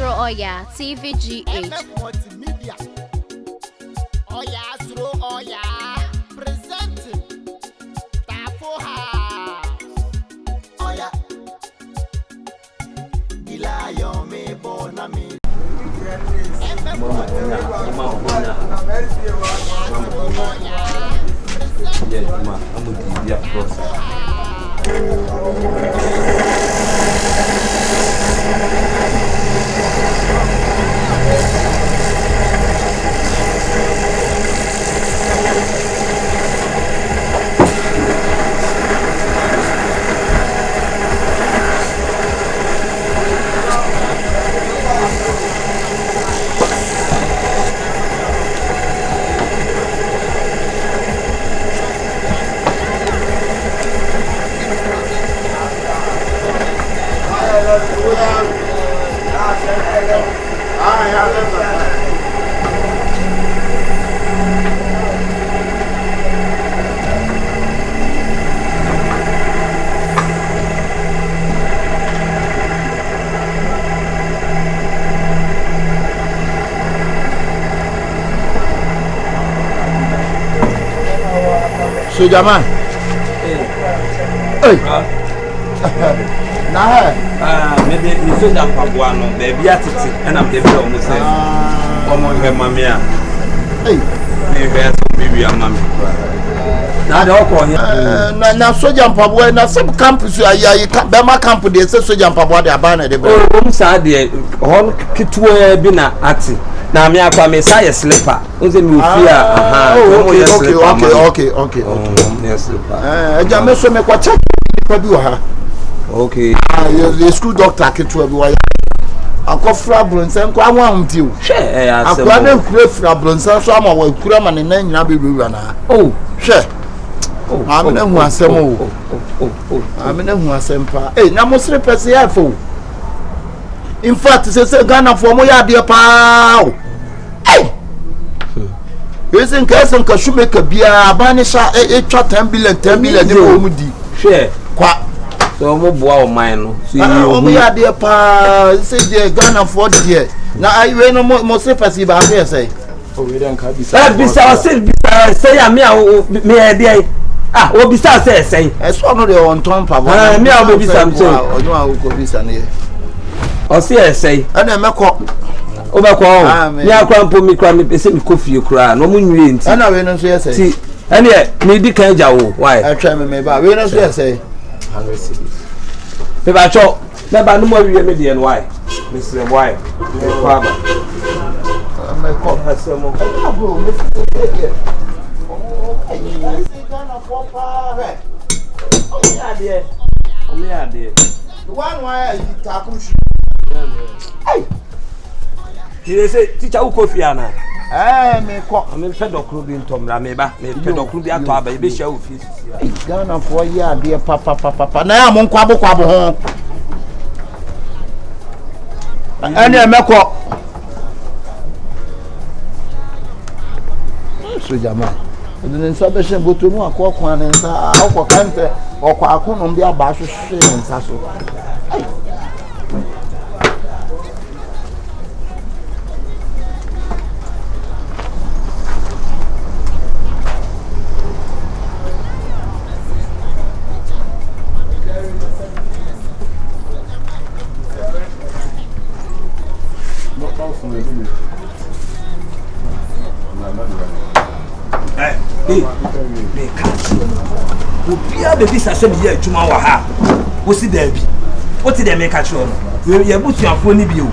Suro Oyaa, Tvgh. Oyaa, Suro Oyaa, presenting Tvgh. Oyaa, Dilayo me bonami. So Jaman. Hey. Nah. Maybe you so that Pabuano, baby at it, and I'm the bill almost saying, her mamma. Hey. Maybe a mammy. Now the whole na soja mpabwa na some campus ya Bema camp dey say soja mpabwa dey abana dey. Oh, say dey hon kitwe bi na ati. Na me akwa me say slipper. Unse me ofia Okay. Yes. Eja me so me kwa check pa bi wa ha. Okay. The school doctor kitwe bi wa ya. Akofra bronsen kwa anwamti o. Hwe akwa na kure fra bronsen so ama wa kura ma ne nan nyina be bewura na. Oh, hwe. Amena hu asem o. Amena hu asem pa. Eh, na mosre pese ya fo. In fact, say Ghana for mo ya de pa. Eh. Yesen kasen ka shumeka bia abane sha etwa 10 billion de ko mu di. Hwe. Kwa so mo boa o man no. See you ya de pa say the Ghana for there. Na ayi no mo say pese ba say say. Oh, we don't ka bisa. Bisa say ya me e dey. Ah, o bisa say. E so no dey on ton pa. Me a o bisa am say. Ojo a ko bisa ne. O say say. Ana emekọ. O be ko. Me akwa mpo mi kra me pese mi kofie kra no mo nwie nti. Ana we no so yes say. See, ene me di kan ja wo. Why? I try me ba. We no so yes say. 100 cities. Me ba cho. Me ba no mo wie me dey why? Me say why? Me kwa ba. Me ko hasemo. Bro, me say Ghana for pa. Oh, yeah, dear. The one why you tackle. Hey. He say teacher who coffee ana. Me ko. Me fed okru bi ntomra me ba. Me fed okru bi ato aba e be share office. Ghana for year dear papa. Na ya mo kwabo ho. Ene me ko. So jama. Then sabeshe boto mu akwa na nsa akwa kante okwa akono bi aba hwehwe nsa so. Ai. Me catch. Obia be bisa se me ye adwuma wa ha. Wo si da bi. Wo ti de me catch o. Ye butuafo ni bi o.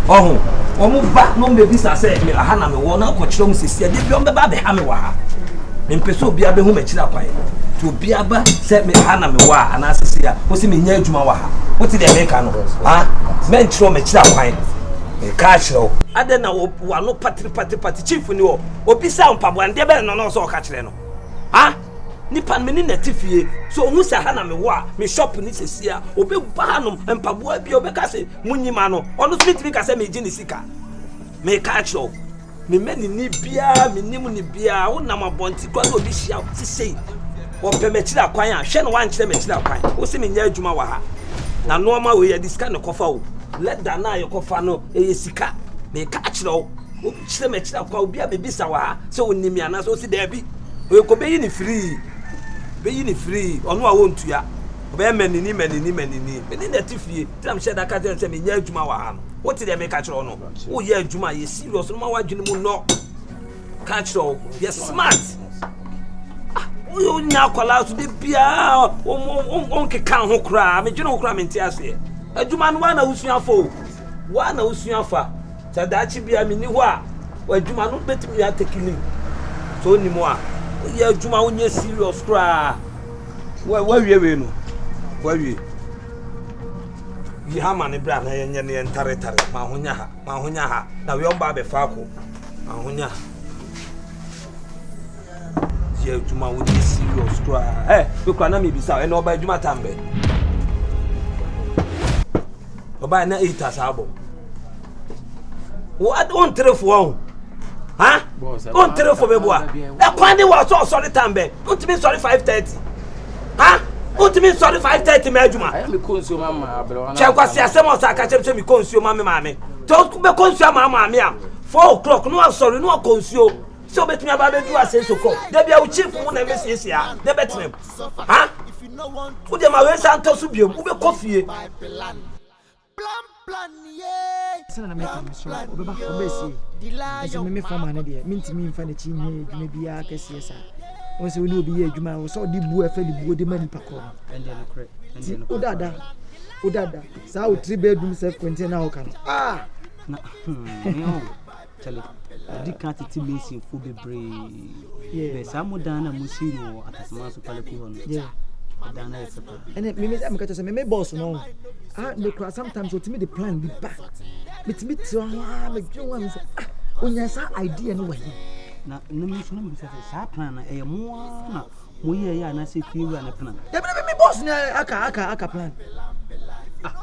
Ohun. Wo mu ba no me bisa se me aha na me wo na ko kire mu sisi de bi o be ba be ha me wa ha. Me mpese obia be hu me kire akwan. Ti obia ba se me aha na me wa ana sisi ya. Wo si me nya adwuma wa ha. Wo ti de me ka no. Ha? Me ntro me kire akwan. Me catch o. Ade na wo no pati chief ni wo. Obisa mpabo ande be no so ka kire no. Ha? Nipa me ni natifie so hu sa ha na me wo a me shop ni sesia obe ba no mpabo bia obe ka se munyima no ono street bi ka se me gi ni sika me catch o me meni ni bia me nim ni bia wo na mabonti kwa no obi hia sisei wo pe me kira kwan a hwe no wan kire me kira kwan wo se me nya adwuma wa ha na no ma we ya diska ne kofa o let that na yokofa no e sika me ka kire o kire me kire kwa obi a bebisa wa ha se onimi ana so si da bi o ko be yi ni free ono a wontua be manini me ni na tifie tram she da ka tell say me nya adwuma wa ha no what dey me ka kire no wo ye adwuma ye serious no ma wa dwene mu no ka kire ye smart you nya kwala so de bia on keka ho kra me dwene ho kra me ntia ase adwuma no wa na usuafa tadachi bia me ni ho a adwuma no betimi ya tekini so ni mo a ye adwuma wo nya serious kra wa wie no wa wie yi ha ma ne bra na ye nya ne ntare ma honya ha na we on ba be fa ko ma honya ye adwuma wo nya serious kra we kra na me bisa e na oba adwuma tambe oba na 8 asabo what on telefone ha on telefone be boa e kwande wa so sorry tambe untimi sorry 5:30 ha untimi sorry 5:30 me adwuma I am a consumer mama bro che kwasi asemo sa ka chem me consumer mama to be consumer mama me am 4 o'clock no sorry no consumer so betumi aba be do asenso ko de bia wo chief mu na mesiesie a de betem ha wo de ma we santo so biom wo be kofie plan yeah. Sana na make am so obeba obesi. Ese me forma na de mintimi mfa na chi nye dwuma bia kese sa. Won se we no bi ye dwuma wo so di bu afa di bu de mani pakro. Ende no kre. Udada. Sa o 3 bedroom self container ho kan. Na no. Chale. Di kan titi mesi fo bebre. Be sa modan na musiro atasama so pale ko no. Yeah. Dana esepa. And me am ka to say me boss no. Me cry sometimes what me the plan be back. Me to me dwon am say onya sa idea no wahi. Na no me so me say sa plan na e mo na mo ye ya na say fiwa na plan. Ya me boss na aka plan.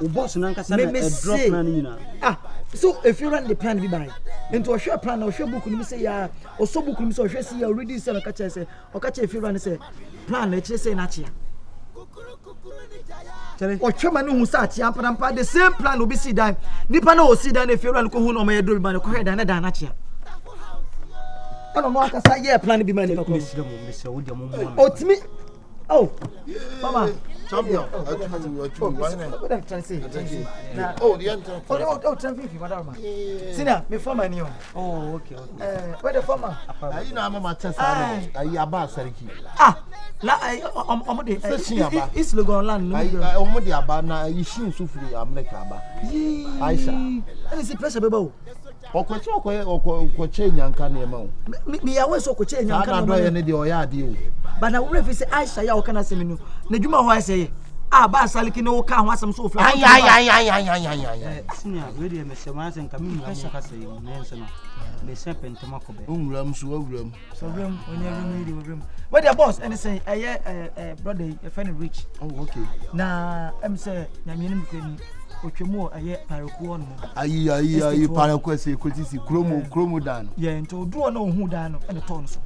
O boss na nka say drop plan ni na. So if you run the plan be by into a short plan or short book ni say ya o so book ni so hwe say ya already say ka che say o ka che if you run say plan na che say na che o chema no hu sa tia ampa the same plan obi see dan nipa na o see dan if you run ko hu no ma ye do bi man ko hwe dan na dan na chia no aka say yeah plan bi man ni ko me se wo de mo o timi oh mama champion what I'm trying to say oh the enter oh 1050 madam senior me former ni oh okay where the former ayi na mama tesa ayi aba sariki la omode is logon land no omode aba na ayi shin sufuri america aba aisha and is pressure beba o okoche nyanka na ema o me ya we so okoche nyanka na do ye ne de oya ade o but na we say aisha ya o kana se menu na dwuma ho say ba saliki no ka ho asem so fla senior we dey me se ma se nka me mu ka se yi na enso no me se pentema ko be onwuram so awuram so ram onye ram we the boss and say brother e friend rich oh okay na em say nyame nim ko ni otwemu parakuo no ayi parakuo se kotisi kromo dan yeah nto duo na ohu dan no e to no so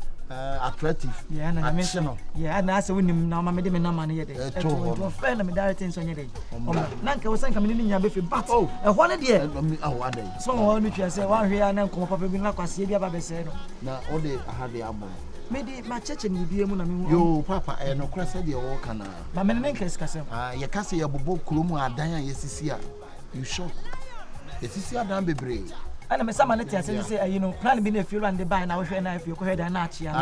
attractive yeah na nyame no yeah na ase wonim na ma me de me na ma ne ye de to friend na me direct nso nye de na nka wosan ka me ni nya be fi but e ho ne de awade so ho no twa se wa hwe ya na nko papa bi na kwase bi aba be se no na ode ahade abo me di ma cheche ni bie mu na me hu yo papa no kra se de wo kana ba me ne nka skasem ye ka se ye bobo kromu adan a yesisi a you shock yesisi adan bebre ana me sama ne tia se say no plan bi na fi run the buy na wo hwe na fi ko hwe dan na achia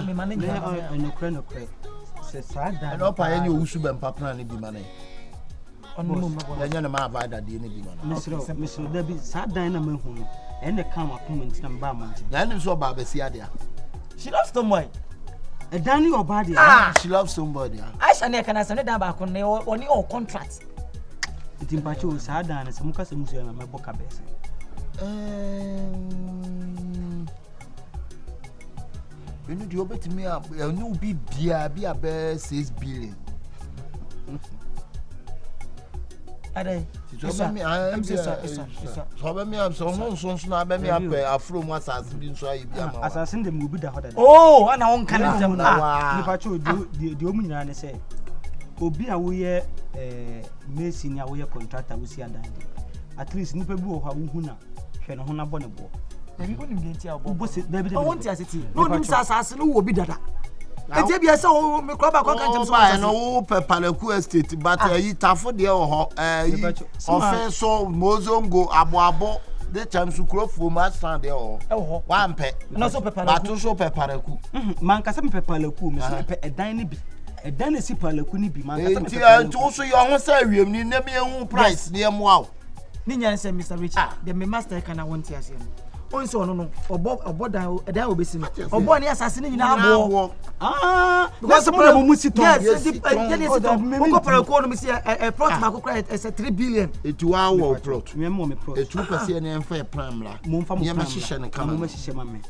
me ma ne no kre se sa dan no pa ye ni owusu be mpa plan bi ma ne onu mo ma ya nya na ma avada de ne bi ma ne misro da bi sa dan na mahu no ene kan wa comment na mba man ya ni so ba besi ade a she loves somebody e dan ni obadi she loves somebody aisha ne kana se ne dan ba ko ne oni o contract itimpache o sa dan na se muka se musu na mebo ka bese you know the obet me no be bia be about 6 billion ade so me am so be me am so nso na be me ape afro mu asase bi nso ayi bia ma asase ndem obi da hoda oh ana won kan dem na nipache o de omu nyina ne se obi a wo ye Messi ni a wo ye contractor wo si adan at least nipa bi wo ha wo hu na hwe no ho na bɔ ne bo Baby, what you get here? bo se baby I want to see. No, nim sasa no wo bi dada. Eje bia se o me club akwa kan so ba no wo pepaleku estate but yi tafo de ho ofe so mozongo aboabo de chamsu krofo ma stand de ho wa mpe no so pepaleku ba to so pepaleku man ka se pepaleku me se pe edan ne bi edan ne si pepaleku ne bi man ka se pepaleku ti to so yo ho sa wiem ni na me hu price de mo aw ni nyan se Mr. Richard the me master kana want to ase no onso no obo dan edan obesi no obo ne asase ne nyina abo because problem mu si to yes the ko pepaleku no me see a plot ma ko cry is 3 billion it wa wo plot me mo me plot e 2% ne enfa plan la mo mfa mo ma hihye ne kama mo ma hihye ma me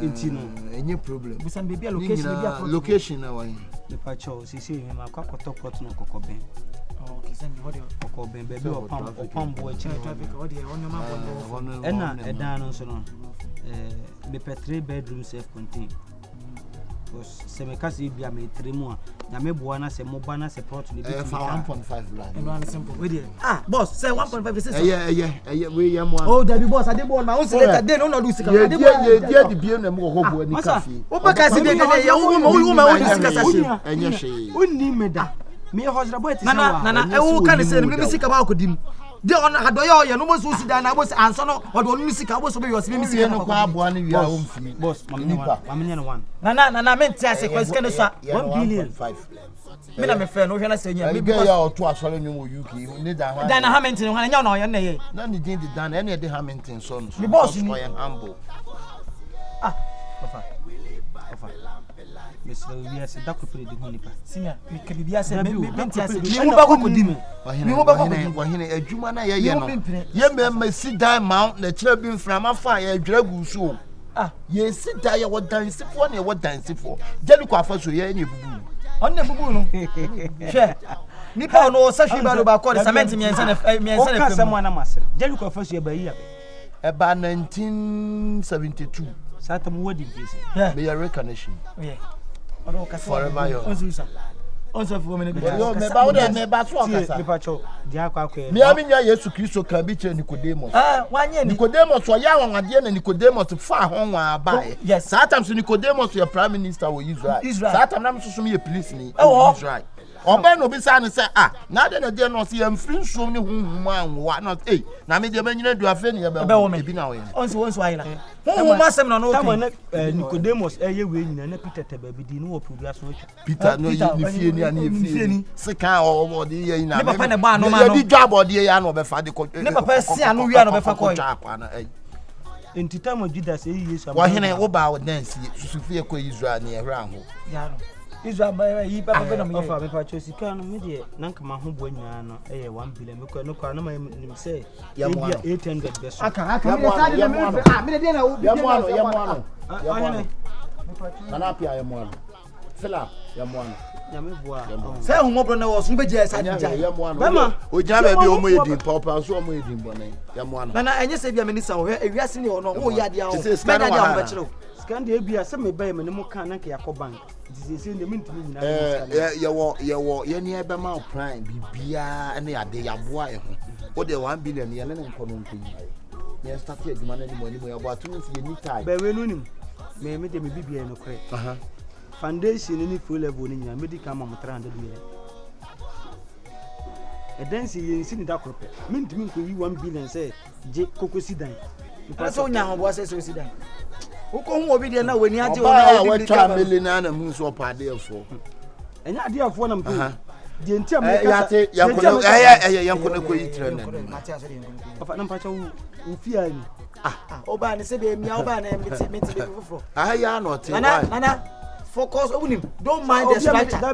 enti no any problem busan baby location baby approach location na wa the pacho si me ma kwa plot no kokoben okay send me what you kokoben baby opam bo e traffic what you on ma bo ena edan no so no me pe 3 bedroom self contained se me kasi bia me 3 mu a na me boa na se mo ba na se plot ni bi 1.5 land and one simple we there boss say 1.5 say we yam one oh that be boss I dey born my own selector dey no do sika I dey born di biem na mo ho bo ni cafe o ba kasi dey dey ya wo ma di sika sase enye hye onni me da me hosra boy ti na e wo kan say me sika ba akodim de on adoyo ye no mo so si dan na bo se anso no o do no sika bo so be yo se me sika no kwa aboa ne wi a wo mfi boss mamenya no one na me ntia se kwasika no so 1 billion me na me fe no hwe na se nya me because ya o to asore nwu wo UK ni dan ha dan na Hamilton ho na nya na ye na ye na ni din di dan na e de Hamilton so no me boss ni humble ofa Mr. Yes, that could be the hunipa. Senior, me can be as a baby. Me who back with him. Wahine adwuma na ye no. Ye me sit down mount na kira bi mframa fa ye dwagu so. Ye sit down ye wadansi fo na ye wadansi fo. Jeli kwa fa so ye na bubu. On na bubu no. Hwe. Nipa no sa hwe ba do ba ko cement miensa na miensa na fem. Ka na masere. Jeli kwa fa so ye ba yi eba 1972. Sata mu wadi pese. Me ye recognition. Yeah. Forever yo. Onso for me yo me ba wo de me ba so akasa. Me pacho dia kwa kwa. Me amenya Yesu Kristo kan bi che Nicodemus. Wanye Nicodemus so ya wanwade na Nicodemus fa ho nwa abae. Yes. Sometimes Nicodemus your prime minister of Israel. Sometimes na so me police ni Israel. Oba no bi sa ne say na de na de no se yam free nsom ni hunhum anwa no na me de banyina du afa ni ya ba bi na wo onso ayila hunhum asem no okay Nicodemus eye we nyina na Peter te ba bi di no wo probia so Peter no ni fie ni ani fie ni se kan o de ye na ne papa ne ba no ma no di dwabo de ya no be fa de ko ne papa si anu wi anu be fa ko entita mo Judas Yesu wa hene wo ba wo dance susufie ko Israel ni ehra ho ya no Israel ba yi papa be no me ofa me pa chosika no me de nanka ma ho bo nyina no eye 1 billion me ko no kwa no ma nim say ya 800 beso aka me sade na me de na wo ya mo ano na pia ya mo ano fela ya mo ano ya me boa say hu mo bro na wo so be je sade ja ya mo ano bema o ja ba bi o mo edin papa so o mo edin bone ya mo ano na enye se bia me ni sa wo ewiase ni ono wo ya dia wo me da dia wo be kire scan de bia se me ba me ne mo kan na ka yakobank dizese de mintimi nyina ye ni ebe ma prime bibia na ade yaboa e ho o de 1 billion ye ne nko no nko yi ye start adwuma na ni mo ya bo atun si ye ni time ba we no nim me de me bibia no kre foundation ni full level ni nyina medical ma mo 300 million e dance ye si ni da krope mintimi nko yi 1 billion say je kokosi dan so nya ho bo say so si dan uko hu obi de na weni age ona wa twa melina na mu so pade efo enya ade efo na mpe de ntia me ya te yankono ko yitire na ofa na mpacha wo fia ni oba ne se be mia oba na meti be foforo ya no te nana focus obunim don't mind the structure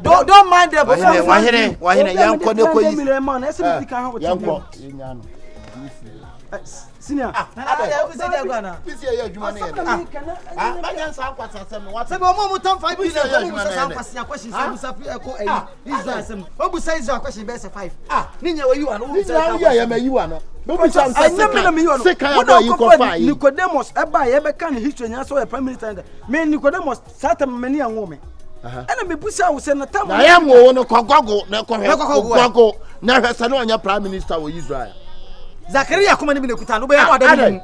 don't mind the wahine yankono ko yitire man ese me tika ha wo yanko nya no senior pisi ya adwuma na ye ba nya sa kwasa sem no se be mo tam 5 billion mo sa kwasa question se busa fi eko Israel sem o busa Israel question be se 5 ni nya wayi wa no ni nya ya mayi wa no be busa se kan ya yi ko fa Nicodemus e ba ye be kan history nya so e prime minister me Nicodemus sata me ni anwo me ana me busa wo se na tam na ya mo no kogogo na kogogo na hwesa no nya prime minister of Israel Zakaria kuma ni bi nekuta no be no adam.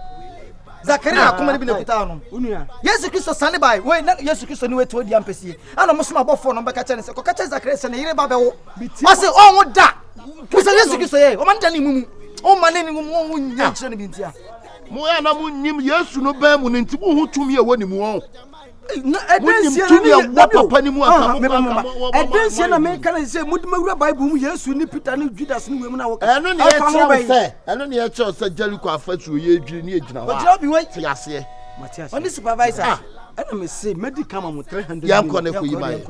Zakaria kuma ni bi nekuta no. Unua. Yesu Kristo sane bai. We na Yesu Kristo ni we to di ampesi. Ana mo so mabofo no be ka che ne se ko ka che Zakaria se ne yire ba be wo. Ase on wo da. Kusa Yesu Kristo ye. O man da ni mumu. O man ni mumu o nya kire ni bi ntia. Mo ya na mo nyim Yesu no ba mu ne nti mo hu tumi e woni mu won. Na edensia na papa ni mu aka mo. Edensia na me kana se mudumawura Bible mu Yesu ni Peter ni Judas ni wemu na wo. Eno ne ye che se Jericho afatu ye edwiri ni egina wa. But you wait. Ti ase. Matias. On the supervisor. Ana me say medical ma 300. Ya nko ne ko yi mai.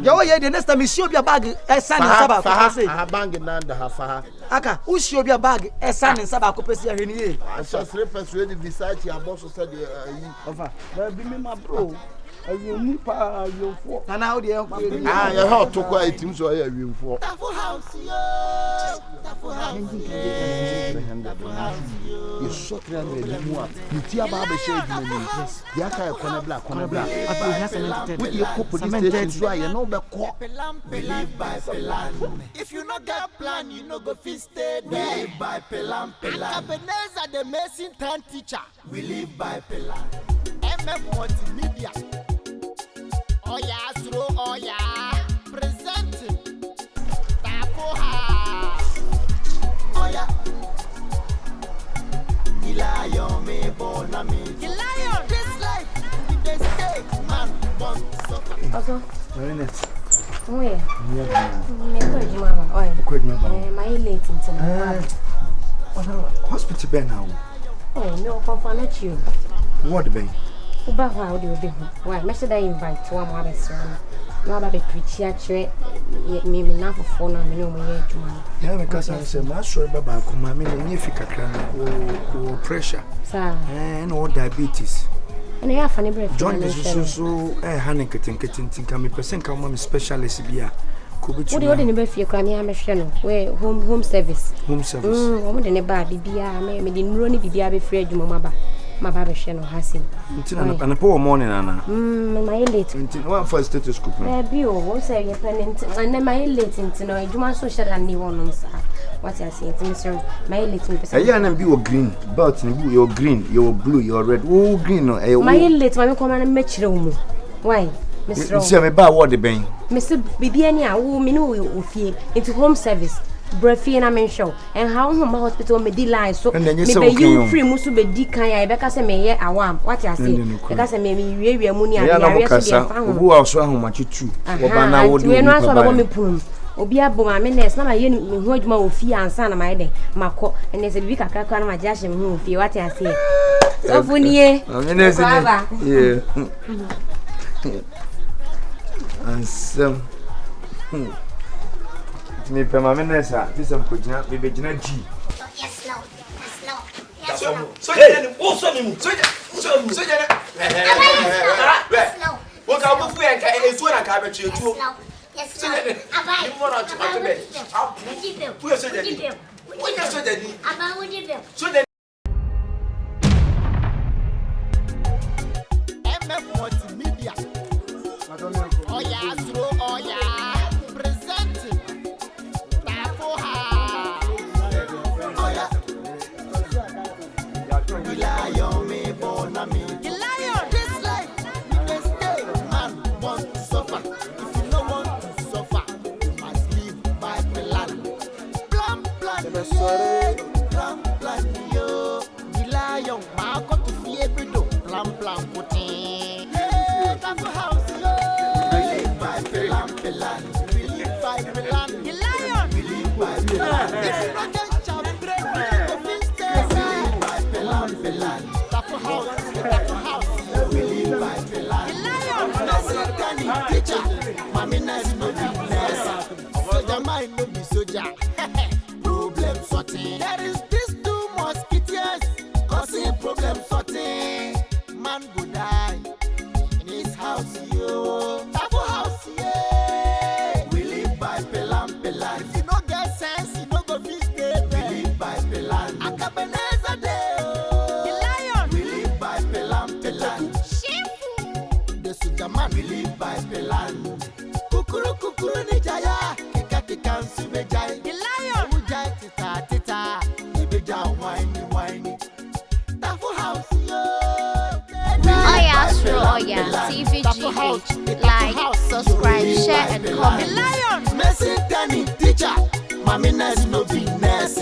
Yo ye the next time see obi bag esa ne saba ko say. Ah bag na nda ha fa. Aka who see obi bag esa ne saba ko pesi ahwe ni ye. Asa sre fesu di Versace aboso said yi. Ofa. Ba bi me ma bro. Ayo ni pa ayo fo. Na how dey enko ye. Ah ye ha to kwa etim so ya wiemfo. Tafo house yo. Tafo house. You shot 300 mu a. You ti aba be share di ni. Yes. Ya ka e kona bla. Abi nya 77. We dey ko police station so ya no be ko. Believe by plan. If you no get plan, you no go fit stay there. Believe by plan. AKABENEZER the medicine town teacher. We live by plan. MF multimedia. Oyaa Suro Oyaa presenting Tvgh. Oyaa. The lion me born a me. The lion. This life with the stake man born to suffer. Also, Very nice. oh yeah. Me ko juma ba. Oi. Ko juma ba. My late into. Hospital be now. Oh, no confirm you. What be? Uba how do you be? Why? Me should I invite to one more sermon. No about the preach actually me na for phone na me no me ye juma. Yeah, because I say ma sure baba kuma me ni fi kakra na pressure. Sir. And all diabetes. And I have any breath. Join the so hanin ketin kan me person kan mo specialist bia. Ko be What do you be fie kwa me am hwe no. We home service. Home service. Omo de ne ba bibia me de nuro ni bibia be free adwuma maba. Maba be hwe no hasim. Ntina na po morning ana. My late. Ntina one first stethoscope. Bi o wo say ye penent and my late ntino adwuma so hye dan ni wono sa. What you say ntimi sir my late me person. Eya na bi wo green, belt ni bu your green, your blue, your red. Oh green no e my late my come na me kire wo mu. Why? Mr. See me ba what the ben. Mr. Bibia ni a wo me no wo fie into home service. Brefi na men show and how home hospital me di line so me be you free musu be di kan ya e be ka se me ye awam what you say e ka se me wiewia mu ni a ya so dey fa ho obu a so ahomachi tu wo ba na wo di we no aso be me pum obi abo ma me nurse na ma ye me hu adwuma wo fie ansa na ma ye den makọ ene se bibi kakra kwa na ma ja hye me hu fie what you say so funie yeah ansem me pe ma menesa tisem ko gina be be gina G Yes, no. So you oh so me mu. So you No. What ka bu fu en ka e so na ka be che tuo. Yes, So you Abai. you want to be. Who is so you? When you so you? Abai, what you do? So you MF multimedia. Oyaa Suro Oyaa presenting Tvgh. Oyaa. The lion me born a me. The lion. This life with the stake man born to suffer. If you no want to suffer, you must live by plan. Plan, plan, yo. Plan, plan, yo. whiny. Tafu house, yo. Oyaa, Suro, Oyaa, TVGH. Like, subscribe, share, and comment. Lion, Messi, Danny, teacher. Mami, nice, no be nice.